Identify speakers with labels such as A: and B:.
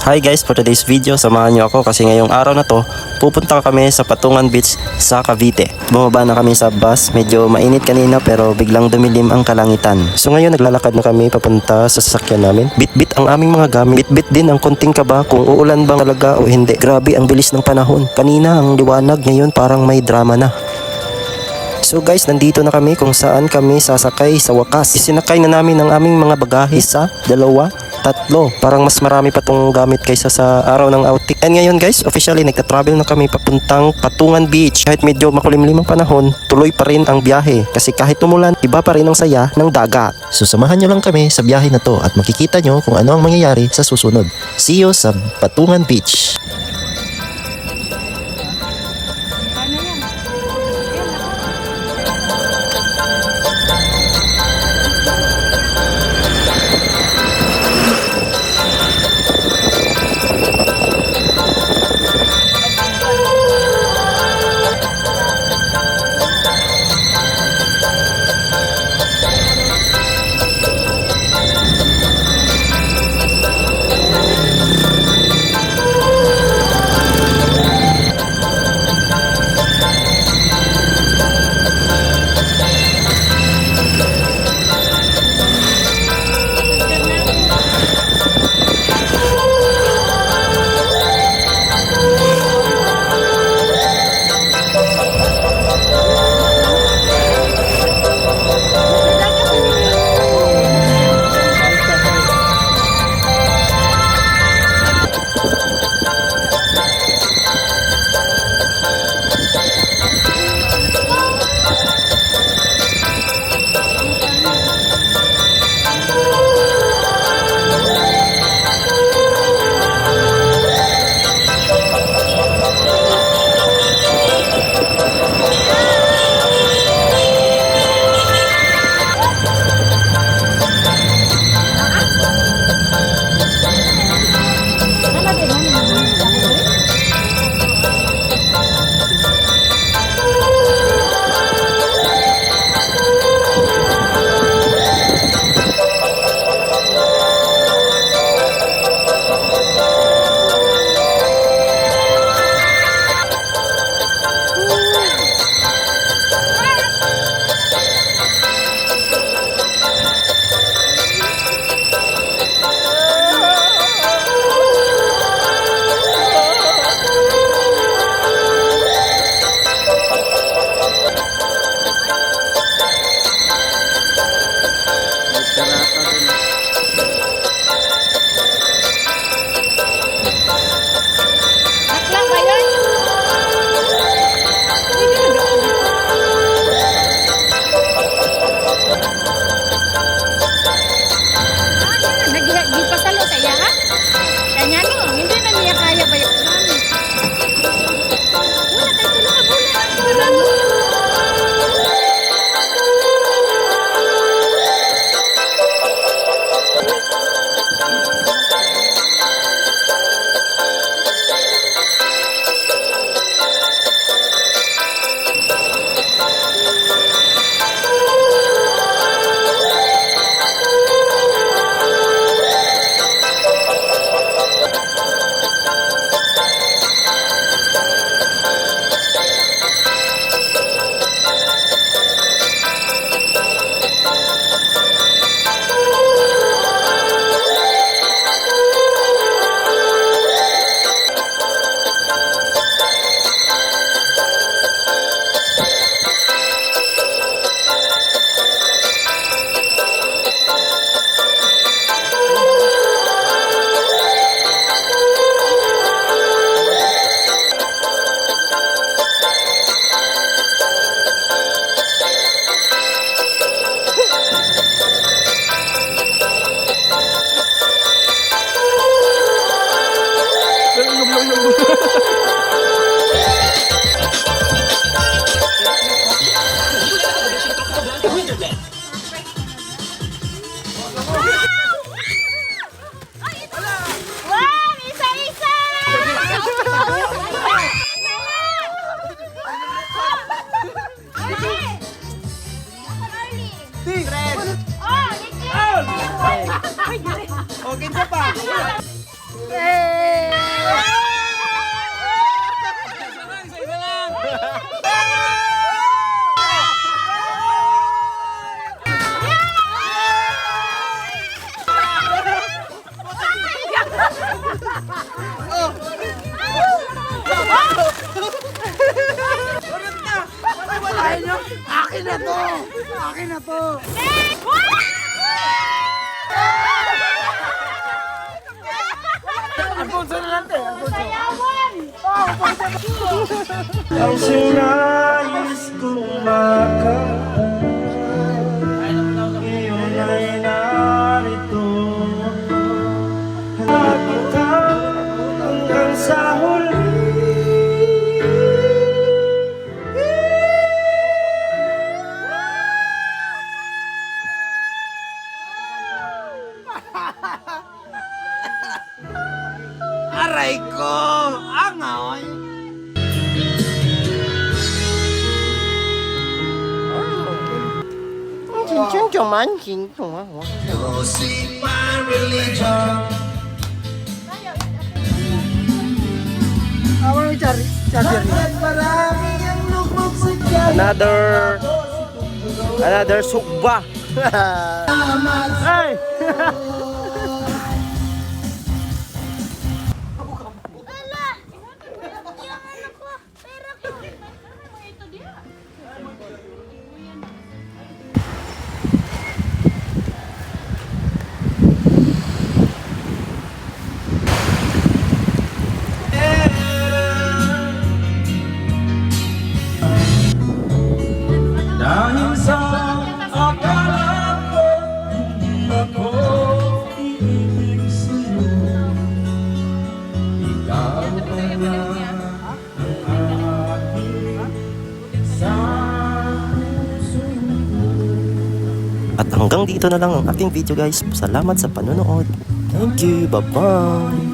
A: Hi guys, for today's video, samahan niyo ako kasi ngayong araw na to, pupunta kami sa Patungan Beach sa Cavite. Bumaba na kami sa bus, medyo mainit kanina pero biglang dumilim ang kalangitan. So ngayon naglalakad na kami papunta sa sasakyan namin. Bit-bit ang aming mga gamit, bit-bit din ang konting kaba kung uulan bang talaga o hindi. Grabe ang bilis ng panahon. Kanina ang liwanag, ngayon parang may drama na. So guys, nandito na kami kung saan kami sasakay sa wakas. Isinakay na namin ang aming mga bagahe, isa, dalawa, tatlo. Parang mas marami pa tong gamit kaysa sa araw ng outing. And ngayon guys, officially nagta-travel na kami papuntang Patungan Beach. Kahit medyo makulimlim ang panahon, tuloy pa rin ang biyahe. Kasi kahit umulan, iba pa rin ang saya ng dagat. So samahan nyo lang kami sa biyahe na to at makikita nyo kung ano ang mangyayari sa susunod. See you sa Patungan Beach.
B: to! Akin na to! Alfonso na lang, te. Alfonso.
A: Ang sinayos kong makaan ngayon ay narito hanapin ka hanggang sa huli.
B: Aray ko! Angoy!
A: Another sugba. Hey! Dahil sa akala ko hindi ako ibig sa'yo, ikaw pala ang aking sa puso ko. At hanggang dito na lang ang aking video guys. Salamat sa panonood. Thank you. Bye-bye.